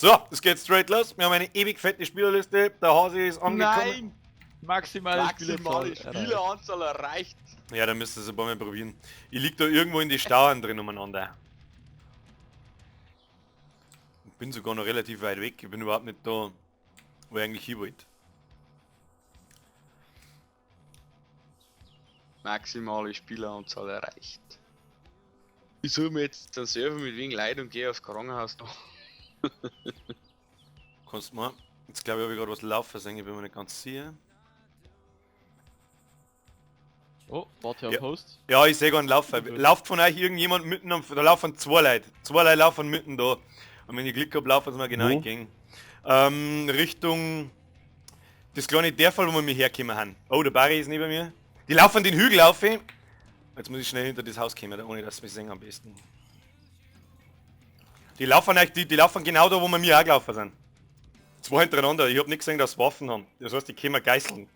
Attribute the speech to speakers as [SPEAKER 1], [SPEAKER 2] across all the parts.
[SPEAKER 1] So, es geht straight los. Wir haben eine ewig fette Spielerliste. Der Hase ist angekommen.
[SPEAKER 2] Nein! Maximale
[SPEAKER 3] Spieleranzahl erreicht.
[SPEAKER 1] Ja, dann müsst ihr es ein paar Mal probieren. Ich lieg da irgendwo in die Stauern drin umeinander. Ich bin sogar noch relativ weit weg. Ich bin überhaupt nicht da, wo ich eigentlich hin wollte.
[SPEAKER 3] Maximale Spieleranzahl erreicht. Ich suche mir jetzt einen Server mit wegen Leid und gehe aufs Krankenhaus noch.
[SPEAKER 1] Kannst du mal. Jetzt glaube ich, habe ich gerade was laufen sehen, ich bin mir nicht ganz sicher.
[SPEAKER 2] Oh, warte auf
[SPEAKER 1] Ja.
[SPEAKER 2] Host.
[SPEAKER 1] Ja, ich sehe gerade einen Laufen. Lauft von euch irgendjemand mitten am... Da laufen zwei Leute. Zwei Leute laufen mitten da. Und wenn ich Glück habe, laufen sie mir genau entgegen. Richtung... Das kleine Dörfel, wo wir mir herkommen haben. Oh, der Barry ist neben mir. Die laufen den Hügel auf. Jetzt muss ich schnell hinter das Haus kommen, ohne dass sie mich sehen am besten. Die laufen eigentlich, die laufen genau da, wo wir mir auch gelaufen sind. Zwei hintereinander. Ich habe nicht gesehen, dass sie Waffen haben. Das heißt, die können wir geißeln.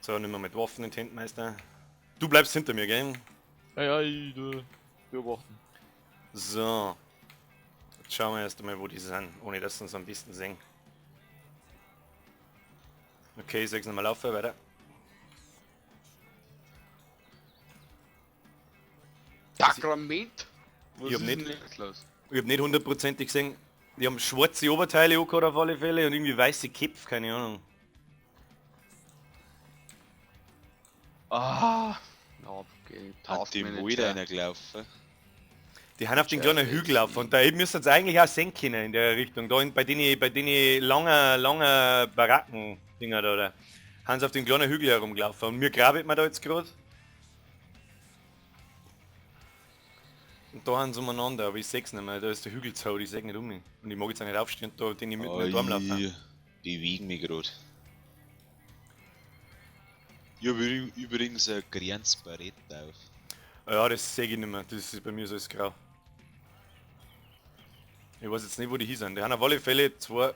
[SPEAKER 1] So, nimm mal mit Waffen in den Händen, Meister. Du bleibst hinter mir, gell?
[SPEAKER 2] Ja, ich beobachten.
[SPEAKER 1] So. Jetzt schauen wir erst einmal, wo die sind, ohne dass sie uns am besten sehen. Okay, ich sag's nochmal laufen, weiter.
[SPEAKER 3] Sakrament?
[SPEAKER 1] Ich hab
[SPEAKER 3] ist
[SPEAKER 1] nicht.
[SPEAKER 3] denn jetzt los?
[SPEAKER 1] Ich hab nicht hundertprozentig gesehen. Die haben schwarze Oberteile angehabt auf alle Fälle und irgendwie weiße Köpfe, keine Ahnung.
[SPEAKER 3] Ah! Ja, okay.
[SPEAKER 4] Hat die Mulde einer gelaufen?
[SPEAKER 1] Die haben auf den kleinen Hügel auf und da müsst ihr jetzt eigentlich auch sehen können in der Richtung. Da bei den langen Baracken-Dinger da, oder? Haben sie auf den kleinen Hügel herumgelaufen und mir graben wir da jetzt gerade. Und da haben sie umeinander, aber ich seh's nicht mehr, da ist der Hügel zu, ich seh nicht um mich. Und ich mag jetzt auch nicht aufstehen und da den ich mitten in den Arm laufen.
[SPEAKER 4] Die wiegen mich gerade. Ich habe übrigens ein Grenzbarett auf.
[SPEAKER 1] Ja, das sehe ich nicht mehr, das ist bei mir so alles grau. Ich weiß jetzt nicht, wo die hier sind. Die haben auf alle Fälle zwei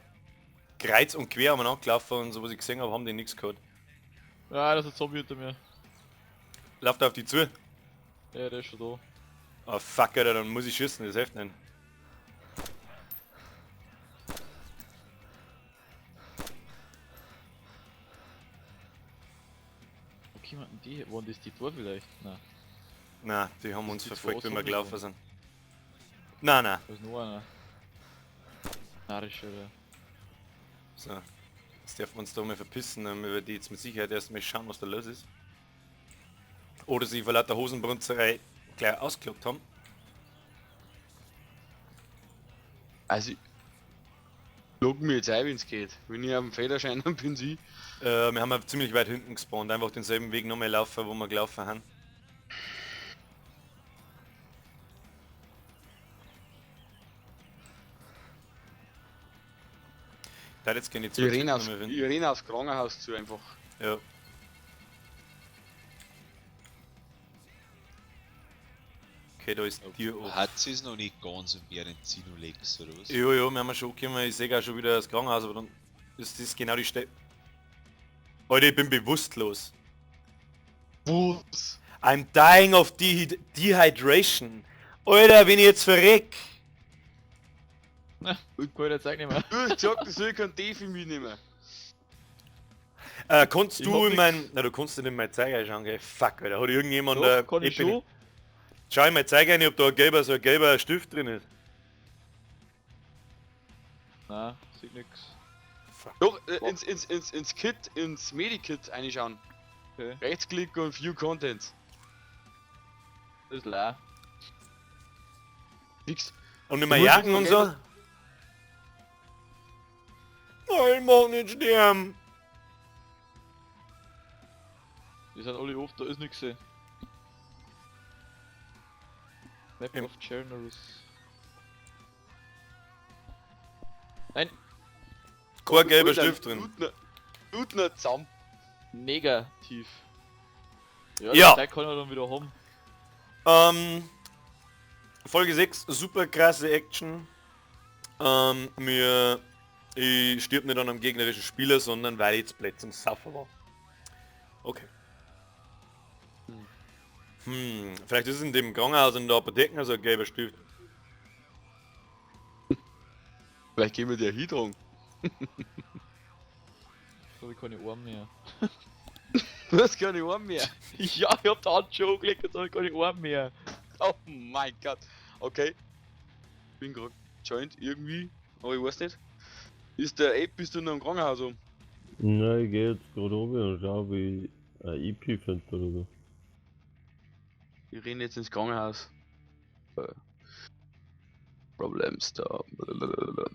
[SPEAKER 1] kreuz und quer umeinander gelaufen und so, was ich gesehen habe, haben die nichts gehabt.
[SPEAKER 2] Ja, das ist ein Zombie hinter mir.
[SPEAKER 1] Lauft auf die zu.
[SPEAKER 2] Ja, der ist schon da.
[SPEAKER 1] Oh fuck, Alter, dann muss ich schießen, das hilft nicht.
[SPEAKER 2] Wo kommen denn die? Waren das die Tor vielleicht? Nein.
[SPEAKER 1] Nein, die haben uns
[SPEAKER 2] die
[SPEAKER 1] verfolgt,
[SPEAKER 2] zwei
[SPEAKER 1] wenn wir
[SPEAKER 2] Zombies
[SPEAKER 1] gelaufen
[SPEAKER 2] waren.
[SPEAKER 1] sind. Nein, nein.
[SPEAKER 2] Da ist noch einer. Narrisch, oder?
[SPEAKER 1] So. Jetzt dürfen wir uns da mal verpissen, dann wir die jetzt mit Sicherheit erstmal schauen, was da los ist. Oder sie vor lauter Hosenbrunzerei gleich ausgelockt haben.
[SPEAKER 3] Also, log mir jetzt ein, wenn's geht. Wenn ich auf dem Federschein dann bin sie.
[SPEAKER 1] Wir haben ja ziemlich weit hinten gespawnt, einfach denselben Weg nochmal laufen, wo wir gelaufen haben. Da jetzt gehen die
[SPEAKER 3] Ich renne aufs Krankenhaus zu einfach.
[SPEAKER 1] Ja. Okay, da ist die oben.
[SPEAKER 4] Hat sie es noch nicht ganz und während sie noch legst oder was?
[SPEAKER 1] Ja, ja, wir haben schon gekommen, ich sehe auch schon wieder das Krankenhaus, aber dann ist das genau die Stelle. Alter, ich bin bewusstlos.
[SPEAKER 3] Was?
[SPEAKER 1] I'm dying of dehydration. Alter, bin ich jetzt verreck.
[SPEAKER 2] Na, gut, jetzt zeig nicht mehr.
[SPEAKER 3] Du hast gesagt, ich soll keinen Defi mitnehmen.
[SPEAKER 1] Kannst
[SPEAKER 2] Ich
[SPEAKER 1] du
[SPEAKER 2] hab
[SPEAKER 1] in
[SPEAKER 2] nix.
[SPEAKER 1] mein... Na, du kannst nicht in mein Zeiger schauen, gell? Fuck, Alter, hat irgendjemand...
[SPEAKER 2] Doch, kann ich schon.
[SPEAKER 1] Schau in mein Zeiger rein, ob da so ein gelber Stift drin ist.
[SPEAKER 2] Nein, sieht nix.
[SPEAKER 3] Doch, ins Kit, ins Medikit reinschauen.
[SPEAKER 2] Okay.
[SPEAKER 3] Rechtsklick und View Contents.
[SPEAKER 2] Das ist leer.
[SPEAKER 3] Nix.
[SPEAKER 1] Und in
[SPEAKER 3] Du
[SPEAKER 1] meine
[SPEAKER 3] musst
[SPEAKER 1] Jacken und
[SPEAKER 3] nicht
[SPEAKER 1] so.
[SPEAKER 3] vergessen-
[SPEAKER 1] Nein, ich mag nicht sterben.
[SPEAKER 2] Die sind alle oft, da ist nix. Map
[SPEAKER 1] Im-
[SPEAKER 2] of Chernobyl. Nein,
[SPEAKER 1] Kein gelber
[SPEAKER 3] Alter,
[SPEAKER 1] Stift drin.
[SPEAKER 3] Tut nur zusammen.
[SPEAKER 2] negativ. Ja,
[SPEAKER 1] Ja.
[SPEAKER 2] die Zeit kann er dann wieder haben.
[SPEAKER 1] Folge 6, super krasse Action. Ich stirb nicht an einem gegnerischen Spieler, sondern weil ich jetzt Plätze zum Saufen war. Okay. Vielleicht ist es in dem Krankenhaus und der Apotheken so ein gelber Stift.
[SPEAKER 3] Vielleicht geben wir dir eine Hydrung.
[SPEAKER 2] So, ich keine Arme mehr.
[SPEAKER 3] Du hast keine Arme mehr.
[SPEAKER 2] Ja, ich hab da Handschuhe angelegt, jetzt hab ich keine Arme mehr.
[SPEAKER 3] Oh mein Gott. Okay. Bin gerade joint irgendwie, aber ich weiß nicht. Ist der Ape, bist du noch im Krankenhaus um?
[SPEAKER 5] Nein, ich geh jetzt gerade oben und schau, wie ich ein EP finde oder so.
[SPEAKER 3] Wir rennen jetzt ins Krankenhaus. Problems da. Blablabla.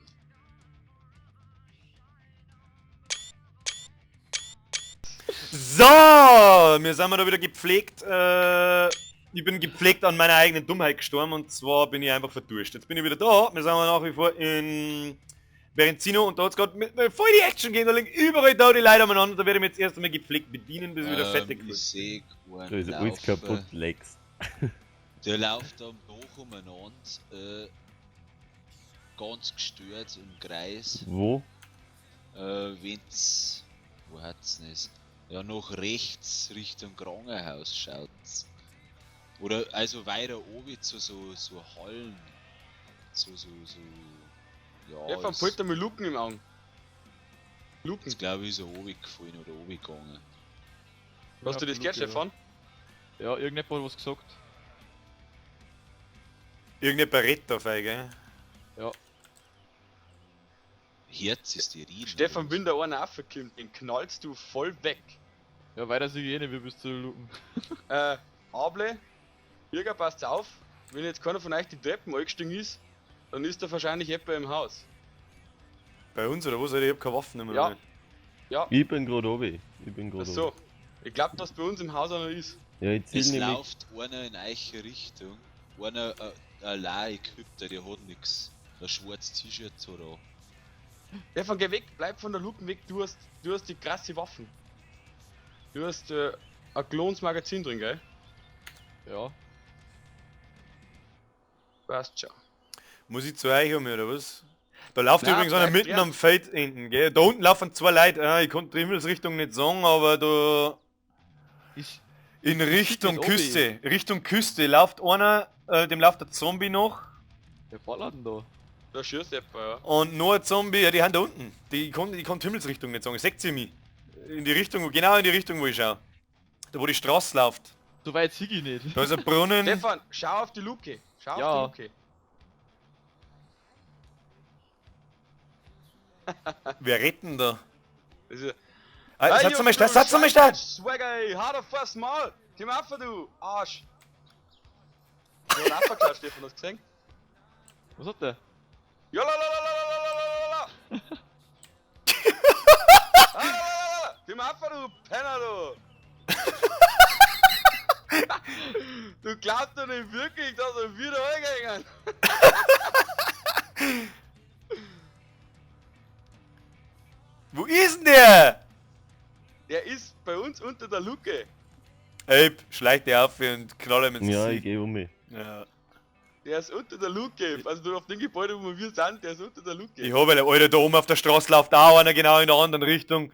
[SPEAKER 1] So, wir sind da wieder gepflegt. Ich bin gepflegt an meiner eigenen Dummheit gestorben und zwar bin ich einfach verduscht. Jetzt bin ich wieder da. Wir sind nach wie vor in Berenzino und da hat es gerade voll die Action gegeben. Da liegen überall da die Leute umeinander. Da werde ich mich jetzt erst einmal gepflegt bedienen, bis ich wieder fertig bin.
[SPEAKER 4] Ich seh
[SPEAKER 5] Da ist alles kaputt, Lex.
[SPEAKER 4] Der läuft am Dach umeinander, ganz gestört im Kreis.
[SPEAKER 5] Wo?
[SPEAKER 4] Wenn's, wo hat's nicht? Ja, nach rechts Richtung Krankenhaus schaut's. Oder also weiter oben zu so Hallen. Ja,
[SPEAKER 3] Stefan, pult da mit Luken im Augen. Luken.
[SPEAKER 4] jetzt glaube ich so oben gefallen oder oben gegangen.
[SPEAKER 3] Hast du das gehört, Stefan?
[SPEAKER 2] Ja, irgendjemand hat was gesagt.
[SPEAKER 1] Irgendein Barett auf euch, gell?
[SPEAKER 2] Ja.
[SPEAKER 4] Herz ist die Rieden.
[SPEAKER 3] Stefan, wenn da einer raufkommt, den knallst du voll weg.
[SPEAKER 2] Ja, weiter Hygiene, wie bist du lupen?
[SPEAKER 3] Able, Bürger, passt auf, wenn jetzt keiner von euch die Treppen eingestiegen ist, dann ist da wahrscheinlich jemand im Haus.
[SPEAKER 1] Bei uns oder was? Ich hab keine Waffen mehr.
[SPEAKER 3] Ja. Ja,
[SPEAKER 5] Ich bin gerade oben. Ich bin
[SPEAKER 3] ach
[SPEAKER 5] gerade
[SPEAKER 3] so.
[SPEAKER 5] oben.
[SPEAKER 3] Ich glaube, dass bei uns im Haus einer ist.
[SPEAKER 5] Ja, ich ziel
[SPEAKER 4] Es
[SPEAKER 5] nämlich.
[SPEAKER 4] läuft einer in eiche Richtung. Einer allein geküppt, der hat nix. Ein schwarzes T-Shirt so da.
[SPEAKER 3] Stefan, geh weg, bleib von der Luken weg, du hast die krasse Waffen. Du hast ein Klons Magazin drin, gell?
[SPEAKER 2] Ja.
[SPEAKER 3] Passt schon.
[SPEAKER 1] Muss ich zu euch um, oder was? Da läuft
[SPEAKER 3] Nein,
[SPEAKER 1] übrigens einer
[SPEAKER 3] bleib
[SPEAKER 1] mitten
[SPEAKER 3] gern.
[SPEAKER 1] am Feld hinten, gell? Da unten laufen zwei Leute. Ich konnte die Himmelsrichtung nicht sagen, aber da
[SPEAKER 2] Ist.
[SPEAKER 1] in Richtung
[SPEAKER 2] das
[SPEAKER 1] Küste. Richtung Küste läuft einer, dem läuft der Zombie noch.
[SPEAKER 2] Wer ballert denn da?
[SPEAKER 3] Da schießt jemand, ja.
[SPEAKER 1] Und noch ein Zombie, ja, die haben da unten. Ich konnte die Himmelsrichtung nicht sagen. Seht ihr mich? In die Richtung, genau in die Richtung, wo ich schaue. Da wo die Straße läuft.
[SPEAKER 2] So weit sieg ich nicht.
[SPEAKER 1] Da ist ein Brunnen.
[SPEAKER 3] Stefan, schau auf die Luke. Schau
[SPEAKER 2] Ja.
[SPEAKER 3] auf die Luke.
[SPEAKER 1] Wer retten da?
[SPEAKER 3] Das ist,
[SPEAKER 1] Satz mal statt, satz mal statt!
[SPEAKER 3] Swagger, ey, hart auf das Maul! Geh mal auf, du Arsch! Du hast abgeklatscht, Stefan, hast du gesehen?
[SPEAKER 2] Was hat der?
[SPEAKER 3] Jolalalalalalalala! Geh mal auf, du Penner, du! Du glaubst doch nicht wirklich, dass er wieder reingegangen.
[SPEAKER 1] Wo ist denn der?
[SPEAKER 3] Der ist bei uns unter der Luke.
[SPEAKER 1] Ape, schleicht dir auf und knall ihm ins
[SPEAKER 5] Ja, ich
[SPEAKER 1] Gesicht.
[SPEAKER 5] geh um mich.
[SPEAKER 1] Ja.
[SPEAKER 3] Der ist unter der Luke. Also du auf dem Gebäude, wo wir sind, der ist unter der Luke.
[SPEAKER 1] Ich habe der Alter da oben auf der Straße läuft auch einer genau in der anderen Richtung.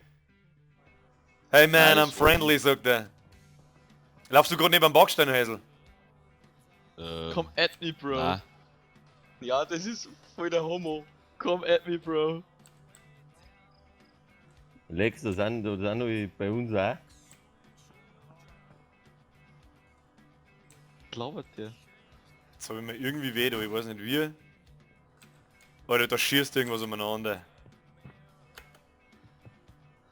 [SPEAKER 1] Hey man, I'm friendly, sagt er. Laufst du gerade neben dem Backsteinhäusl?
[SPEAKER 2] Komm at me, Bro.
[SPEAKER 4] Nein.
[SPEAKER 3] Ja, das ist voll der Homo.
[SPEAKER 2] Komm at me, Bro.
[SPEAKER 5] Lex, da sind noch bei uns auch.
[SPEAKER 2] Glaubert der?
[SPEAKER 1] Jetzt habe ich mir irgendwie weh, da, ich weiß nicht wie. Alter, da schießt irgendwas umeinander.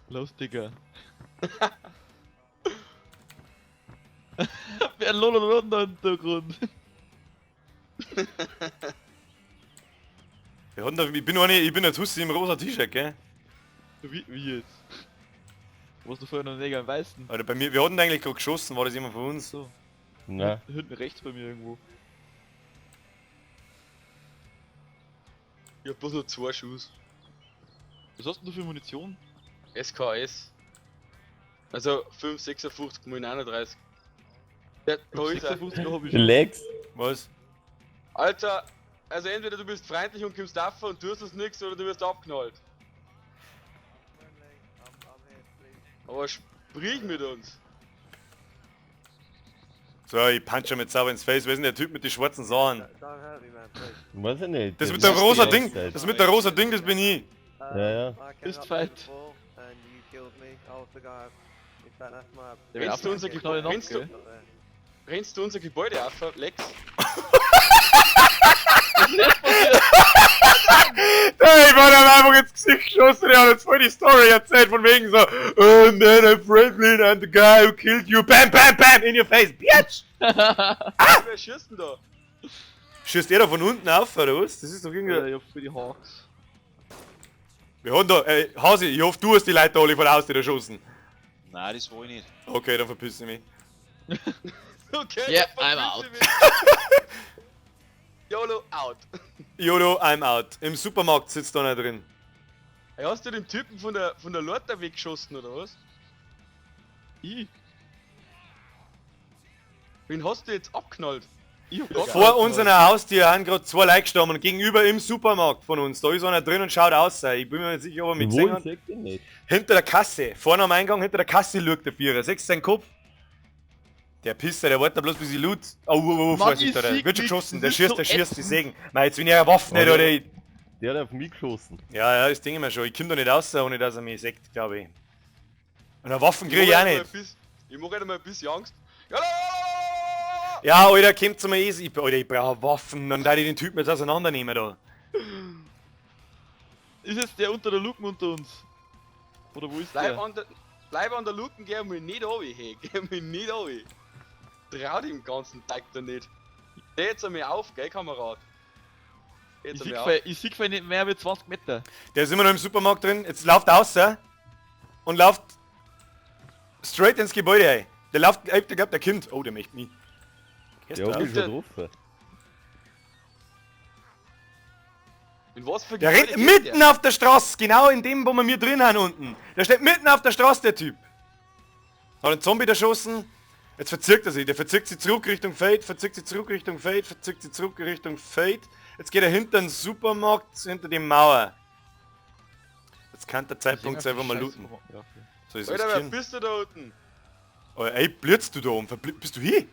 [SPEAKER 2] Los, Digga. Wer lololol da im Hintergrund?
[SPEAKER 1] Ich bin ein Tussi im rosa T-Shirt, gell?
[SPEAKER 2] Wie jetzt? Warst du vorher noch Neger im Weißen?
[SPEAKER 1] Alter, bei mir, wir hatten eigentlich gerade geschossen, war das jemand von uns?
[SPEAKER 2] So.
[SPEAKER 5] Na,
[SPEAKER 2] Hinten rechts bei mir irgendwo.
[SPEAKER 3] Ich hab bloß nur 2 Schuss.
[SPEAKER 2] Was hast denn du für Munition?
[SPEAKER 3] SKS. Also 556 mal 39. Ja, da ist er.
[SPEAKER 2] 56 hab ich.
[SPEAKER 5] Lex,
[SPEAKER 1] Was?
[SPEAKER 3] Alter, also entweder du bist freundlich und kommst dafür und tust das nix oder du wirst abknallt. Aber sprich mit uns.
[SPEAKER 1] So, ich punch mit sauber ins Face. Wer ist denn der Typ mit den schwarzen Sachen?
[SPEAKER 6] Don't hurt me, man, please.
[SPEAKER 5] Weiß ich nicht.
[SPEAKER 1] Das
[SPEAKER 5] der
[SPEAKER 1] mit der
[SPEAKER 5] macht
[SPEAKER 1] rosa
[SPEAKER 5] die
[SPEAKER 1] Ding,
[SPEAKER 5] ganze Zeit.
[SPEAKER 1] das mit der rosa Ding, das bin ich.
[SPEAKER 5] Ja.
[SPEAKER 6] I came
[SPEAKER 2] Fist
[SPEAKER 6] up
[SPEAKER 2] fight.
[SPEAKER 6] here before and you killed me. I was the guy. In fact, that's my.
[SPEAKER 2] Der wird
[SPEAKER 3] Rennst du unser
[SPEAKER 2] abgeknallt noch,
[SPEAKER 3] Rennst du-
[SPEAKER 2] gell?
[SPEAKER 3] Rennst du unser Gebäude auf, Lex?
[SPEAKER 1] Hey, ich war dann einfach ins Gesicht geschossen, der hat jetzt voll die Story erzählt, von wegen so, and then I'm Franklin and the guy who killed you, bam, bam, bam, in your face, bitch!
[SPEAKER 3] Wer schießt denn da?
[SPEAKER 1] Schießt der da von unten auf, oder was? Das ist doch
[SPEAKER 2] Ja,
[SPEAKER 1] irgendwie...
[SPEAKER 2] ich hab für die Hawks.
[SPEAKER 1] Wir haben da, ey, Hasi, ich hoffe, du hast die Leute alle von der Haustür erschossen.
[SPEAKER 4] Nein, das war ich nicht.
[SPEAKER 1] Okay, dann verpiss ich mich.
[SPEAKER 3] Okay,
[SPEAKER 2] Yeah,
[SPEAKER 3] dann
[SPEAKER 2] I'm
[SPEAKER 3] verpiss ich mich. YOLO out.
[SPEAKER 1] YOLO, I'm out. Im Supermarkt sitzt da einer drin.
[SPEAKER 3] Hey, hast du den Typen von der Lorta weggeschossen, oder was?
[SPEAKER 2] Ich?
[SPEAKER 3] Wen hast du jetzt abknallt?
[SPEAKER 2] Ich hab grad
[SPEAKER 1] Vor
[SPEAKER 2] aufgehört.
[SPEAKER 1] unserer Haustür haben gerade zwei Leute gestorben, gegenüber im Supermarkt von uns. Da ist einer drin und schaut aus. Ich bin mir nicht sicher, ob er mit
[SPEAKER 5] Wo,
[SPEAKER 1] gesehen
[SPEAKER 5] ich
[SPEAKER 1] hat.
[SPEAKER 5] sag dir nicht.
[SPEAKER 1] Hinter der Kasse, vorne am Eingang, hinter der Kasse lügt der Vierer. Siehst du seinen Kopf? Der Pisser, der wartet bloß bis ich loot.
[SPEAKER 2] Mann,
[SPEAKER 1] Vorsicht,
[SPEAKER 2] ich
[SPEAKER 1] der
[SPEAKER 2] sieg
[SPEAKER 1] wird schon
[SPEAKER 2] nix,
[SPEAKER 1] geschossen.
[SPEAKER 2] das
[SPEAKER 1] Der
[SPEAKER 2] ist so
[SPEAKER 1] schießt, die
[SPEAKER 2] ätzend.
[SPEAKER 1] Sägen. Mei, jetzt wenn ich eine Waffe nicht,
[SPEAKER 5] Alter.
[SPEAKER 1] oder ich...
[SPEAKER 5] Der hat auf mich geschossen.
[SPEAKER 1] Ja, das Ding immer schon. Ich komm da nicht raus, ohne dass er mich sägt, glaube ich. Und eine Waffen krieg ich auch nicht.
[SPEAKER 3] Ich mach halt mal ein bisschen Angst. YOLO!
[SPEAKER 1] Ja, Alter, kommt zu mir easy. Alter, ich brauche Waffen. Dann darf ich den Typen jetzt auseinandernehmen da.
[SPEAKER 2] Ist jetzt der unter der Luken unter uns? Oder wo ist der?
[SPEAKER 3] Bleib an der Luken, geh mich nicht runter, hey. Geh mich nicht runter. Trau dem ganzen Teig da nicht. Steh jetzt einmal auf, gell, Kamerad? Steh
[SPEAKER 2] Ich
[SPEAKER 3] jetzt
[SPEAKER 2] sieg,
[SPEAKER 3] einmal auf.
[SPEAKER 2] ich sieg nicht mehr wie 20 Meter.
[SPEAKER 1] Der ist immer noch im Supermarkt drin. Jetzt läuft er raus und läuft straight ins Gebäude rein. Der läuft, ich glaub, der kommt. Oh, der möchte mich. Gehst
[SPEAKER 5] Der
[SPEAKER 1] du
[SPEAKER 5] hat mich
[SPEAKER 1] raus?
[SPEAKER 5] schon getroffen.
[SPEAKER 3] In was für
[SPEAKER 1] Der
[SPEAKER 3] Gebäude
[SPEAKER 1] rennt
[SPEAKER 3] geht
[SPEAKER 1] mitten auf der Straße, genau in dem, wo wir mir drin haben unten. Der steht mitten auf der Straße, der Typ. Hat einen Zombie erschossen. Jetzt verzirkt er sich. Der verzirkt sich zurück Richtung Fade, verzirkt sich zurück Richtung Fade, verzirkt sich zurück Richtung Fade. Jetzt geht er hinter den Supermarkt, hinter die Mauer. Jetzt kann der Zeitpunkt sein, wo wir looten.
[SPEAKER 2] Ja, okay.
[SPEAKER 1] So ist
[SPEAKER 3] Alter,
[SPEAKER 1] es.
[SPEAKER 3] wer
[SPEAKER 1] Kind.
[SPEAKER 3] bist du da unten?
[SPEAKER 1] Oh, ey, blitzt du da oben? Bist du hier?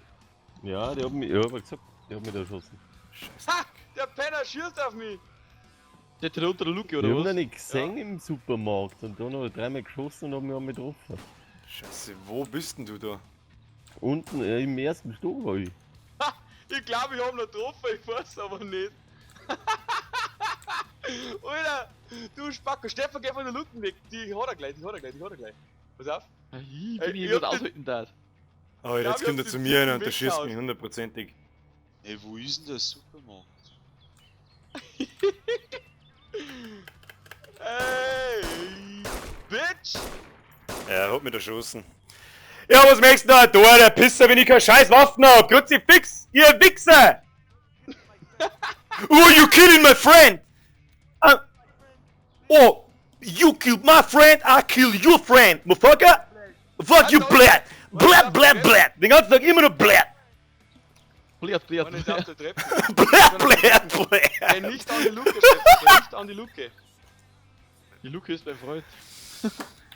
[SPEAKER 5] Ja, der hat mich, ja, hab ich gesagt, der hat mich erschossen.
[SPEAKER 3] Ha! Der Penner schießt auf mich!
[SPEAKER 2] Steht der unter der Luke
[SPEAKER 5] Wir
[SPEAKER 2] oder
[SPEAKER 5] haben
[SPEAKER 2] was?
[SPEAKER 5] ihn nicht gesehen im Supermarkt und dann habe ich dreimal geschossen und haben mich getroffen.
[SPEAKER 1] Scheiße, wo bist denn du da?
[SPEAKER 5] Unten im ersten Stock war ich.
[SPEAKER 3] Ha! Ich glaube, ich habe noch getroffen, ich weiß aber nicht. Alter! Du Spacko, Stefan, geh von der Luken weg! Die hat er gleich, die hat er gleich, die hat er gleich. Pass auf!
[SPEAKER 2] Ja, ich
[SPEAKER 3] Ey,
[SPEAKER 2] bin hier
[SPEAKER 3] ich
[SPEAKER 2] gut
[SPEAKER 3] hab den-
[SPEAKER 2] aushalten da.
[SPEAKER 1] Oh,
[SPEAKER 3] Ja,
[SPEAKER 1] jetzt
[SPEAKER 3] wir
[SPEAKER 1] kommt
[SPEAKER 3] haben
[SPEAKER 1] er zu
[SPEAKER 3] den
[SPEAKER 1] mir
[SPEAKER 3] Typen
[SPEAKER 1] und der schießt
[SPEAKER 3] weggehauen.
[SPEAKER 1] mich hundertprozentig.
[SPEAKER 4] Ey, wo ist denn der Supermarkt?
[SPEAKER 3] Ey! Bitch!
[SPEAKER 1] Er hat mich erschossen. Ja, was möchtest du da? Du, der Pisser, wenn ich keine scheiß Waffen hab! Kruzifix! Ihr Wichser! Oh, you killing my friend! Oh, you killed my friend, I kill your friend, motherfucker! Fuck you, blät! Blät, blät, blät! Den ganzen Tag immer nur blät!
[SPEAKER 2] Bliert, bliert,
[SPEAKER 3] Man ist auf
[SPEAKER 2] bliert.
[SPEAKER 3] der Treppe.
[SPEAKER 1] Blät, blät,
[SPEAKER 3] Geh
[SPEAKER 1] blät!
[SPEAKER 3] nicht an die Luke, Stefan, geh nicht an die Luke.
[SPEAKER 2] Die Luke ist mein Freund.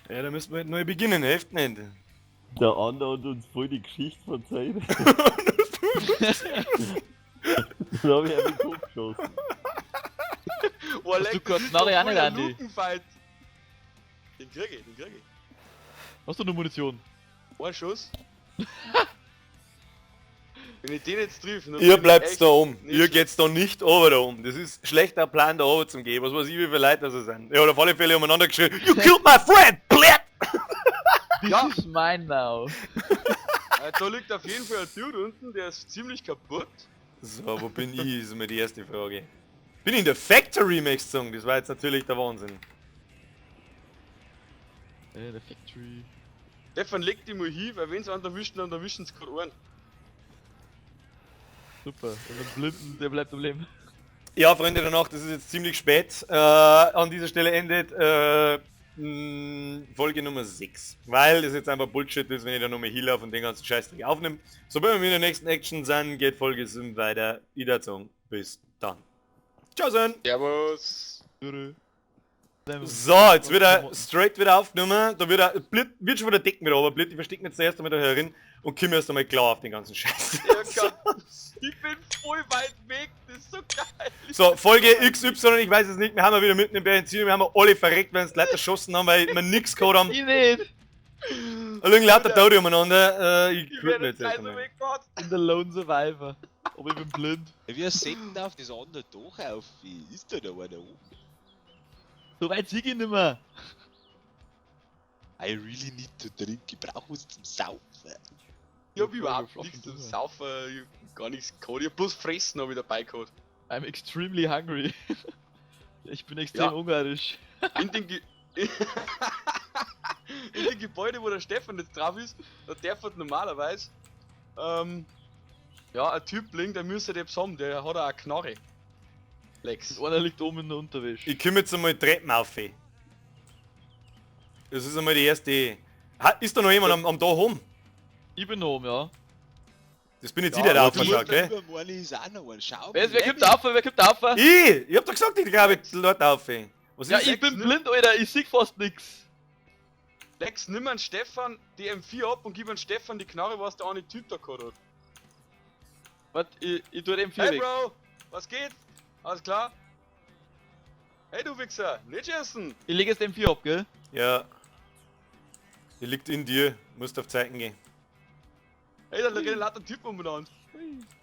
[SPEAKER 1] Ja, da müssen wir halt neu beginnen, hilft nicht.
[SPEAKER 5] Der andere hat uns voll die Geschichte verzeiht. Dann habe ich einen Kopf geschossen.
[SPEAKER 3] Oh,
[SPEAKER 2] du kannst nachher auch nicht, Andi.
[SPEAKER 3] Lukenfight. Den krieg ich, den krieg ich.
[SPEAKER 2] Hast du noch Munition?
[SPEAKER 3] Ein Schuss. Wenn ich den jetzt triff, dann
[SPEAKER 1] Ihr
[SPEAKER 3] bin ich
[SPEAKER 1] bleibt
[SPEAKER 3] echt
[SPEAKER 1] da oben.
[SPEAKER 3] nicht
[SPEAKER 1] Ihr
[SPEAKER 3] schlecht.
[SPEAKER 1] geht's da nicht over da oben. Das ist schlechter Plan da oben zum gehen. Was weiß ich, wie viele Leute das sind. Ja, auf alle Fälle umeinander geschrien. You killed my friend! Blät!
[SPEAKER 2] This
[SPEAKER 3] Ja.
[SPEAKER 2] is mine now.
[SPEAKER 3] Da liegt auf jeden Fall ein Dude unten, der ist ziemlich kaputt.
[SPEAKER 1] So, wo bin ich? Ist immer die erste Frage. Bin ich in der Factory, möchtest du sagen? Das war jetzt natürlich der Wahnsinn.
[SPEAKER 2] The Factory.
[SPEAKER 3] Stefan, leg die mal hin, weil wenn sie einen erwischen, dann erwischen sie gerade einen.
[SPEAKER 2] Super. Und den Blinden, der bleibt am Leben.
[SPEAKER 1] Ja, Freunde der Nacht, das ist jetzt ziemlich spät. An dieser Stelle endet Folge Nummer 6. Weil es jetzt einfach Bullshit ist, wenn ich da nochmal Heal auf und den ganzen Scheißdreck aufnehme. Sobald wir in der nächsten Action sind, geht Folge 7 weiter. Wiedersehen. Bis dann. Ciao, Sen.
[SPEAKER 3] Servus.
[SPEAKER 2] Tschüss.
[SPEAKER 1] So, jetzt wird er straight wieder aufgenommen. Da wird schon wieder decken wieder, aber blöd, ich verstecke mich jetzt erst einmal da herin und komme erst einmal klar auf den ganzen Scheiß.
[SPEAKER 3] Ja, Gott, ich bin voll weit weg, das ist so geil.
[SPEAKER 1] So, Folge XY, ich weiß es nicht, wir haben ja wieder mitten im Bergenzil, wir haben alle verreckt, weil uns die Leute erschossen haben, weil wir nichts gehabt haben.
[SPEAKER 2] Ich nicht!
[SPEAKER 1] Da liegen lauter Tode umeinander, ich
[SPEAKER 3] Ich
[SPEAKER 1] quit
[SPEAKER 3] werde
[SPEAKER 1] nicht
[SPEAKER 3] jetzt
[SPEAKER 1] jetzt
[SPEAKER 3] gleich so
[SPEAKER 1] einmal.
[SPEAKER 3] weggefahren.
[SPEAKER 2] Ich bin der Lone Survivor. Aber ich bin blind.
[SPEAKER 4] Wir senden auf das andere doch auf. Ist da noch einer oben?
[SPEAKER 2] So weit sieg ich nimmer.
[SPEAKER 4] I really need to drink, ich brauch was zum Saufen.
[SPEAKER 3] Ich hab überhaupt
[SPEAKER 2] Flachen
[SPEAKER 3] nichts zum
[SPEAKER 2] Dünner.
[SPEAKER 3] Saufen, ich hab gar nichts gehabt. Ich hab bloß Fressen hab ich dabei gehabt.
[SPEAKER 2] I'm extremely hungry. Ich bin extrem
[SPEAKER 3] Ja.
[SPEAKER 2] ungarisch.
[SPEAKER 3] In den, in dem Gebäude, wo der Stefan jetzt drauf ist, da darf halt normalerweise ja, ein Typ liegen, der müsste das haben, der hat auch eine Knarre. Lex.
[SPEAKER 2] Und einer liegt oben in der Unterwäsche.
[SPEAKER 1] Ich komme jetzt einmal die Treppen auf. Das ist einmal die erste... Ist da noch jemand am da oben?
[SPEAKER 2] Ich bin oben, ja.
[SPEAKER 1] Das bin jetzt
[SPEAKER 3] Ja,
[SPEAKER 1] ich, der da
[SPEAKER 3] aber du
[SPEAKER 1] aufschaut, gell?
[SPEAKER 4] Übermorgen ist auch noch ein Schau.
[SPEAKER 2] Wer kommt auf? Wer kommt auf?
[SPEAKER 1] Ich hab doch gesagt, ich glaube, dort auf. Was
[SPEAKER 2] Ja,
[SPEAKER 1] ist
[SPEAKER 2] ich bin
[SPEAKER 3] ne?
[SPEAKER 2] blind, Alter. Ich sehe fast nix.
[SPEAKER 3] Lex, nimm an Stefan die M4 ab und gib an Stefan die Knarre, was der eine Typ da gehabt hat.
[SPEAKER 2] Warte, ich tue den 4
[SPEAKER 3] Hey
[SPEAKER 2] weg.
[SPEAKER 3] Bro, was geht? Alles klar? Hey du Wichser, nicht schießen!
[SPEAKER 2] Ich lege jetzt den 4 ab, gell?
[SPEAKER 1] Ja. Die liegt in dir, musst auf Zeiten gehen.
[SPEAKER 3] Hey, da rennen lauter Typen umeinander.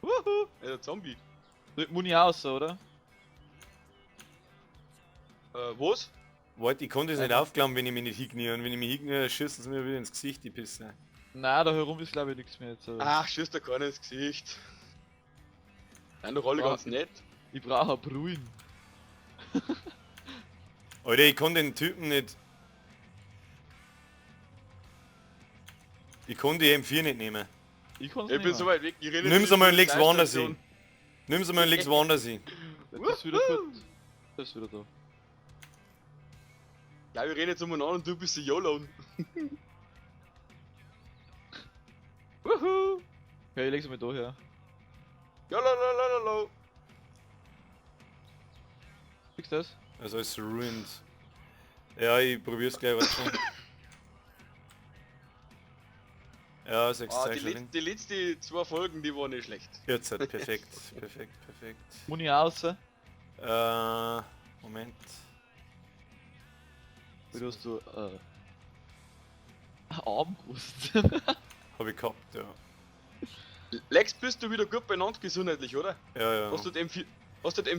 [SPEAKER 2] Wuhu.
[SPEAKER 3] Hey, der Zombie.
[SPEAKER 2] Muni aus, oder?
[SPEAKER 3] Was?
[SPEAKER 1] Warte, ich konnte das nicht aufklappen, wenn ich mich nicht hinknie. Und wenn ich mich hinknie, schießen sie mir wieder ins Gesicht, die Pisse.
[SPEAKER 2] Nein, da herum ist glaube ich nichts mehr jetzt. Aber
[SPEAKER 3] Ach, schießt da keiner ins Gesicht. Nein, doch alle
[SPEAKER 2] Ah.
[SPEAKER 3] ganz nett.
[SPEAKER 2] ich brauche Bruin.
[SPEAKER 1] Alter, ich konnte den Typen nicht... Ich konnte die M4 nicht nehmen.
[SPEAKER 2] Ich kann's
[SPEAKER 3] Ich
[SPEAKER 2] nicht
[SPEAKER 3] bin so
[SPEAKER 2] mehr.
[SPEAKER 3] weit weg, ich renne
[SPEAKER 1] Nimm's
[SPEAKER 3] jetzt
[SPEAKER 1] einmal und
[SPEAKER 3] in die
[SPEAKER 1] leg's woanders
[SPEAKER 3] Station.
[SPEAKER 1] hin. Nimm's einmal und leg's woanders hin.
[SPEAKER 2] Das ist wieder gut. Das ist wieder da.
[SPEAKER 3] Ja, wir reden jetzt umeinander und du bist die YOLO. Wuhu!
[SPEAKER 2] Okay, ich leg's mal da her.
[SPEAKER 3] YOLO.
[SPEAKER 2] Fix das?
[SPEAKER 1] Also ist ruined. Ja, ich probier's gleich, was schon. Ja, 6
[SPEAKER 3] Ah,
[SPEAKER 1] Zeichen.
[SPEAKER 3] die letzten 2 Folgen, die waren nicht schlecht.
[SPEAKER 1] Jetzt halt, perfekt.
[SPEAKER 2] Muni aus.
[SPEAKER 1] Moment.
[SPEAKER 2] Wie hast du Arm gewusst.
[SPEAKER 1] Hab ich gehabt, ja.
[SPEAKER 3] Lex, bist du wieder gut benannt gesundheitlich, oder?
[SPEAKER 1] Ja.
[SPEAKER 3] Hast du den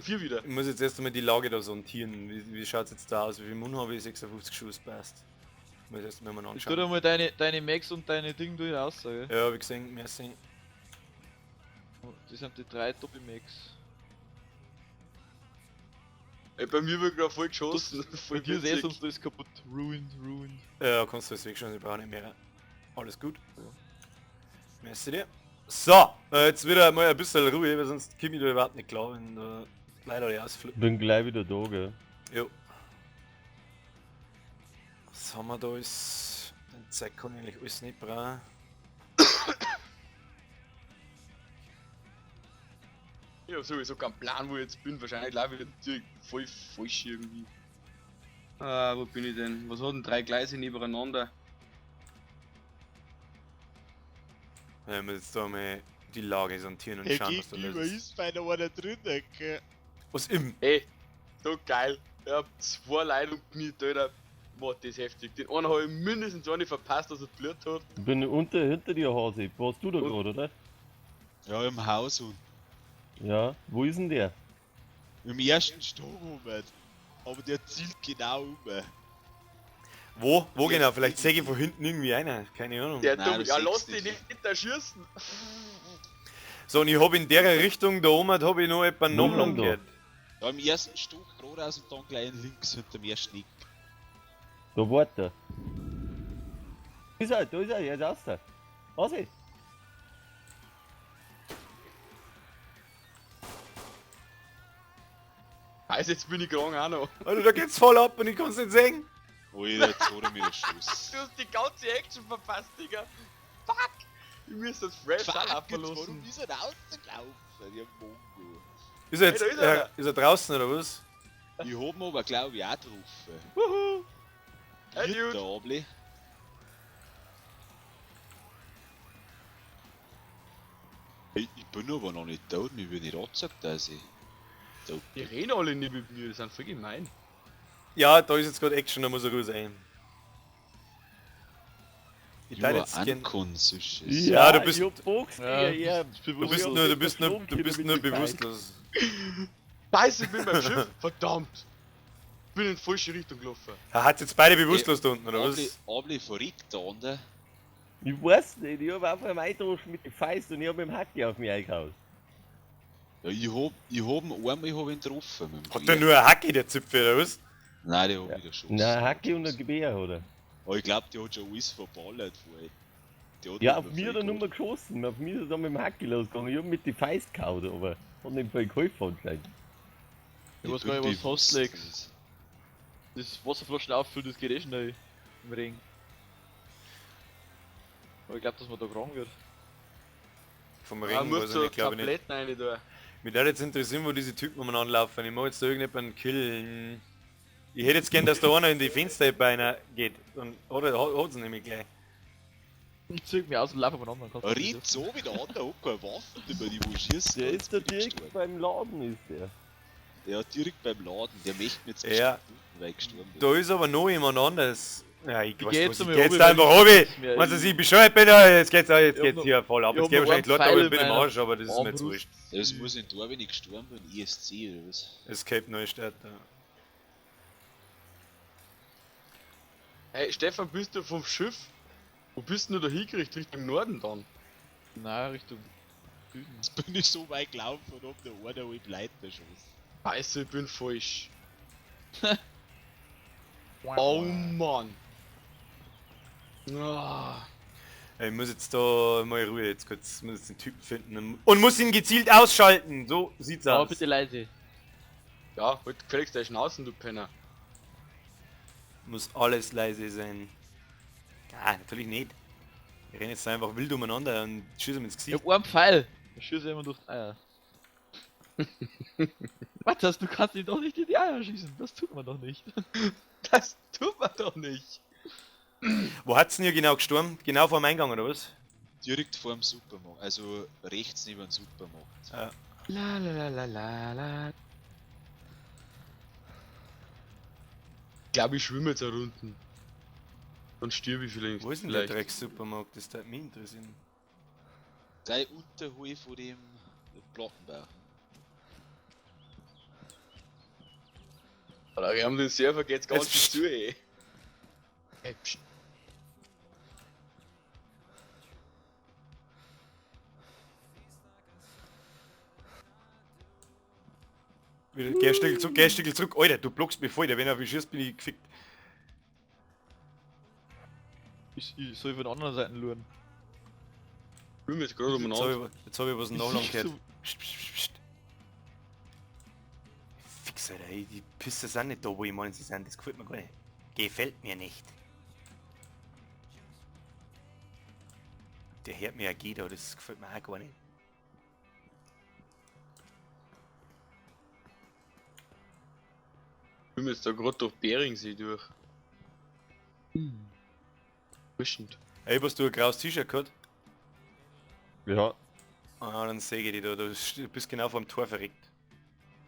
[SPEAKER 3] M4 wieder?
[SPEAKER 1] Ich muss jetzt erst einmal die Lage da sondieren. Wie schaut's jetzt da aus? Wie viel Mund habe ich? 56 Schuss, passt. Muss ich erst mal
[SPEAKER 2] Ich tu
[SPEAKER 1] anschauen.
[SPEAKER 2] dir mal deine Max und deine Ding durch raus, gell?
[SPEAKER 1] Ja, hab ich gesehen, merci.
[SPEAKER 2] Das sind die 3 Topi Max.
[SPEAKER 3] Ey, bei mir wird gerade voll geschossen.
[SPEAKER 2] Bei
[SPEAKER 3] Voll
[SPEAKER 2] dir ist
[SPEAKER 3] witzig.
[SPEAKER 2] sonst alles kaputt. Ruined.
[SPEAKER 1] Ja, kannst du das wegschauen, ich brauche nicht mehr. Alles gut. Merci dir. So, jetzt wieder mal ein bisschen Ruhe, weil sonst komme ich da überhaupt nicht klar, wenn da leider die ausflippen.
[SPEAKER 5] Bin gleich wieder da, gell?
[SPEAKER 1] Jo. Was haben wir da alles? Den Zeug kann ich eigentlich alles nicht brauchen.
[SPEAKER 3] Ich hab sowieso keinen Plan, wo ich jetzt bin. Wahrscheinlich laufe ich natürlich voll falsch irgendwie. Ah, wo bin ich denn? Was hat denn 3 Gleise nebeneinander?
[SPEAKER 1] Ja, ich muss jetzt da mal die Lage sondieren und schauen, was da los ist.
[SPEAKER 4] bei der einer drin, gell?
[SPEAKER 1] Was im?
[SPEAKER 3] Ey, so geil. Ich hab 2 Leute und Knie Alter. Boah, das ist heftig. Den einen hab ich mindestens eine verpasst, dass er Blut hat.
[SPEAKER 5] Ich bin hinter dir, Hase. Warst du da
[SPEAKER 3] Und-
[SPEAKER 5] gerade, oder?
[SPEAKER 4] Ja, im Haus und
[SPEAKER 5] Ja. Wo ist denn der?
[SPEAKER 4] im ersten Stock oben. Aber der zielt genau um.
[SPEAKER 1] Wo? Wo genau? Vielleicht sehe ich von hinten irgendwie einer. Keine Ahnung.
[SPEAKER 3] Der
[SPEAKER 4] Nein,
[SPEAKER 3] dumm,
[SPEAKER 4] du
[SPEAKER 3] ja
[SPEAKER 4] siehst
[SPEAKER 3] lass dich
[SPEAKER 4] nicht.
[SPEAKER 3] nicht da schießen.
[SPEAKER 1] So, und ich habe in der Richtung da oben habe ich noch etwa
[SPEAKER 5] Wo
[SPEAKER 1] noch
[SPEAKER 5] lang
[SPEAKER 1] lang
[SPEAKER 5] da?
[SPEAKER 1] gehört.
[SPEAKER 4] Ja, im ersten Stock geradeaus und dann gleich links hinter dem ersten Eck.
[SPEAKER 5] Da wart er. Da ist er, jetzt ist er. Hase.
[SPEAKER 3] Also jetzt bin ich krank auch noch.
[SPEAKER 1] Alter, da geht's voll ab und ich kann's nicht sehen.
[SPEAKER 4] Alter, jetzt hat er mir den Schuss.
[SPEAKER 3] Du hast die ganze Action verpasst, Digga. Fuck! Ich muss das Fresh
[SPEAKER 4] Fuck,
[SPEAKER 3] Shell
[SPEAKER 4] jetzt
[SPEAKER 3] abverlassen.
[SPEAKER 4] warum ist er da rausgelaufen, der Mongo?
[SPEAKER 1] Ist er jetzt
[SPEAKER 3] Hey, da ist er.
[SPEAKER 1] ist er draußen oder was?
[SPEAKER 4] Ich hab ihn aber glaube ich auch drauf.
[SPEAKER 3] Wuhu! Hey,
[SPEAKER 4] Vierter
[SPEAKER 3] Dude!
[SPEAKER 4] Abli. Hey, ich bin aber noch nicht tot, mir wird nicht angezeigt, dass ich tot
[SPEAKER 3] Die
[SPEAKER 4] bin.
[SPEAKER 3] reden alle nicht mit mir, die sind voll gemein.
[SPEAKER 1] Ja, da ist jetzt gerade Action, da muss er ruhig sein. Ich
[SPEAKER 4] Ja,
[SPEAKER 1] teile jetzt gern.
[SPEAKER 4] Ankonsisches.
[SPEAKER 1] Ja, du bist-
[SPEAKER 5] Ich hab Box,
[SPEAKER 2] Ja,
[SPEAKER 5] ja.
[SPEAKER 1] Du bist nur bewusstlos.
[SPEAKER 3] Scheiße, ich bin beim Schiff, verdammt! Ich bin in die falsche Richtung gelaufen.
[SPEAKER 1] Er hat jetzt beide bewusstlos da unten, oder
[SPEAKER 4] Abli,
[SPEAKER 1] was?
[SPEAKER 4] Abli verrückt da unten.
[SPEAKER 5] Ich weiß nicht, ich hab einfach einen eingedroschen mit den Feist und ich hab mit dem Hacki auf mich eingehauen.
[SPEAKER 4] Ja, ich hab ihn einmal getroffen mit dem
[SPEAKER 1] Hat
[SPEAKER 4] Bier.
[SPEAKER 1] der nur ein Hacki, der Zipfel, oder was?
[SPEAKER 4] Nein, der hat wieder schon.
[SPEAKER 5] Nein, Hacki und ein Gewehr, oder?
[SPEAKER 4] Aber ich glaub, der hat schon alles verballert vorher. Der hat
[SPEAKER 5] Ja,
[SPEAKER 4] aber
[SPEAKER 5] auf mir
[SPEAKER 4] voll
[SPEAKER 5] hat er nur
[SPEAKER 4] gut.
[SPEAKER 5] mal geschossen. Auf mir ist er dann mit dem Hacki losgegangen. Ich hab mit den Feist gehauen, aber hat nicht voll geholfen anscheinend.
[SPEAKER 2] Ich weiß gar nicht, was du hast, Lex. Das Wasserflaschen auffüllen, das geht eh schnell. Im Regen. Aber ich glaub, dass man da krank wird.
[SPEAKER 1] Vom
[SPEAKER 3] Man
[SPEAKER 1] Regen
[SPEAKER 3] muss
[SPEAKER 1] weiß ich
[SPEAKER 3] so
[SPEAKER 1] nicht, glaube ich nicht.
[SPEAKER 3] Tabletten rein da.
[SPEAKER 1] Mich würde jetzt interessieren, wo diese Typen umeinander laufen. Ich mag jetzt da irgendjemanden killen. Ich hätte jetzt gern, dass da einer in die Fenster bei einer geht. Und, oder hat es nämlich gleich.
[SPEAKER 2] Ich züg mich aus und laufe von anderen.
[SPEAKER 4] Er rennt so wie der andere, hat keine Waffen, über die wo schießt.
[SPEAKER 5] Der ist da direkt beim Laden, ist der.
[SPEAKER 4] Der hat direkt beim Laden, der möchte mir jetzt
[SPEAKER 1] Ja.
[SPEAKER 4] bestimmt töten, weil ich gestorben bin.
[SPEAKER 1] Da ist aber noch jemand anderes. Ja, ich
[SPEAKER 2] Ich
[SPEAKER 1] weiß
[SPEAKER 2] geh
[SPEAKER 1] nicht,
[SPEAKER 2] jetzt
[SPEAKER 1] was ich
[SPEAKER 2] einmal
[SPEAKER 1] geh jetzt
[SPEAKER 2] runter,
[SPEAKER 1] einfach
[SPEAKER 2] weil
[SPEAKER 1] runter.
[SPEAKER 2] ich mehr-
[SPEAKER 1] Wenn sie bescheuert bin, jetzt geht's
[SPEAKER 2] Ich hab
[SPEAKER 1] hier voll ab.
[SPEAKER 2] ich
[SPEAKER 1] Jetzt
[SPEAKER 2] hab
[SPEAKER 1] geh
[SPEAKER 2] noch
[SPEAKER 1] wahrscheinlich
[SPEAKER 2] einen
[SPEAKER 1] Lotte
[SPEAKER 2] Pfeil
[SPEAKER 1] mit dem
[SPEAKER 2] in meiner
[SPEAKER 1] Arsch, aber das ist mir jetzt
[SPEAKER 2] Armbrust.
[SPEAKER 1] wurscht.
[SPEAKER 4] Das muss in da, wenn ich gestorben bin, ESC oder was?
[SPEAKER 1] Escape Neustadt. Ja.
[SPEAKER 3] Hey Stefan, bist du vom Schiff? Wo bist du da hingerichtet? Richtung Norden dann?
[SPEAKER 2] Nein, Richtung Süden.
[SPEAKER 4] Jetzt bin ich so weit gelaufen und hab der eine halb Leute erschossen.
[SPEAKER 3] Scheiße, ich bin falsch. Oh Mann. Ah.
[SPEAKER 1] Ich muss jetzt da mal Ruhe jetzt kurz. Ich muss jetzt den Typen finden und muss ihn gezielt ausschalten. So sieht's
[SPEAKER 2] Aber
[SPEAKER 1] aus.
[SPEAKER 2] bitte leise.
[SPEAKER 3] Ja, heute kriegst du deine Schnauzen, du Penner.
[SPEAKER 1] Muss alles leise sein. Ah, natürlich nicht. Wir rennen jetzt einfach wild umeinander und schießen ihm ins
[SPEAKER 2] Ich
[SPEAKER 1] Gesicht.
[SPEAKER 2] hab einen Pfeil. Da schieße ich immer durch die Eier. Matthias, du kannst ihn doch nicht in die Eier schießen. Das tut man doch nicht.
[SPEAKER 3] Das tut man doch nicht.
[SPEAKER 1] Wo hat's denn hier genau gestorben? Genau vor dem Eingang oder was?
[SPEAKER 4] Direkt vor dem Supermarkt, also rechts neben dem Supermarkt.
[SPEAKER 1] Ja.
[SPEAKER 3] La la la la la la. Ich glaube, ich schwimme jetzt auch unten. Dann stirb ich vielleicht.
[SPEAKER 1] Wo ist denn der Dreckssupermarkt? Das würde mich interessieren.
[SPEAKER 4] Sei Unterhol von dem Plattenbau.
[SPEAKER 3] Alter, wir haben den Server geht's ganz
[SPEAKER 1] Jetzt-
[SPEAKER 3] schön zu, ey. Hey, pst.
[SPEAKER 1] Wieder, geh ein Stückchen zurück. Alter, du blockst mich voll, wenn er wie schießt, bin ich gefickt.
[SPEAKER 2] Ich soll von der anderen Seite luren.
[SPEAKER 3] Ich schwimme jetzt gerade
[SPEAKER 1] Jetzt
[SPEAKER 3] umeinander.
[SPEAKER 1] hab ich was nachlang gehört.
[SPEAKER 2] So-
[SPEAKER 1] Psst, psst, psst, psst. Fix, Alter, ey, die Pisser sind nicht da, wo ich meine, sie sind. Das gefällt mir gar nicht. Gefällt mir nicht. Der hört mir ja geht, aber das gefällt mir auch gar nicht.
[SPEAKER 3] Ich schwimme jetzt da gerade durch Beringsee durch. Frischend.
[SPEAKER 1] Ey, hast du ein graues T-Shirt gehabt?
[SPEAKER 5] Ja.
[SPEAKER 1] Ah, dann sehe ich dich da. Du bist genau vor dem Tor verreckt.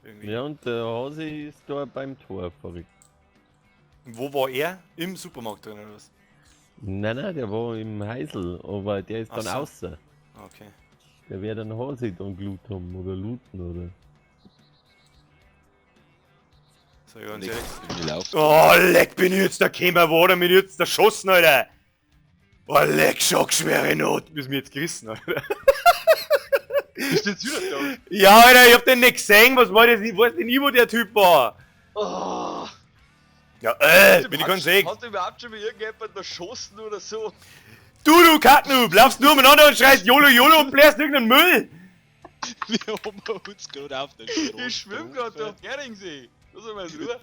[SPEAKER 1] Irgendwie.
[SPEAKER 5] Ja, und der Hase ist da beim Tor verrückt.
[SPEAKER 1] Wo war er? Im Supermarkt drin oder was?
[SPEAKER 5] Nein, nein, der war im Heisel, aber der ist
[SPEAKER 1] Ach
[SPEAKER 5] dann
[SPEAKER 1] so.
[SPEAKER 5] außer.
[SPEAKER 1] Okay.
[SPEAKER 5] Der wird dann Hase dann gelut haben oder looten oder.
[SPEAKER 1] So, ja, ganz
[SPEAKER 4] Leck,
[SPEAKER 1] ehrlich.
[SPEAKER 4] bin ich laufen.
[SPEAKER 1] Oh, leck, bin ich jetzt da gekommen, wo hat mich jetzt erschossen, Alter? Oh, leck, schockschwere Not. Bis mir jetzt gerissen, Alter.
[SPEAKER 3] Bist du jetzt wieder da?
[SPEAKER 1] Ja, Alter, ich hab den nicht gesehen. Was war das? Ich weiß nicht, wo der Typ war.
[SPEAKER 3] Oh.
[SPEAKER 1] Ja, bin ich ganz ehrlich.
[SPEAKER 3] Hast du überhaupt schon mal irgendjemanden erschossen oder so?
[SPEAKER 1] Du Kacknoob, laufst nur umeinander und schreist YOLO YOLO und bläst irgendeinen Müll.
[SPEAKER 4] Wir haben uns gerade auf der Straße
[SPEAKER 3] Ich schwimm gerade durch Beringsee. Lass mal Ruhe.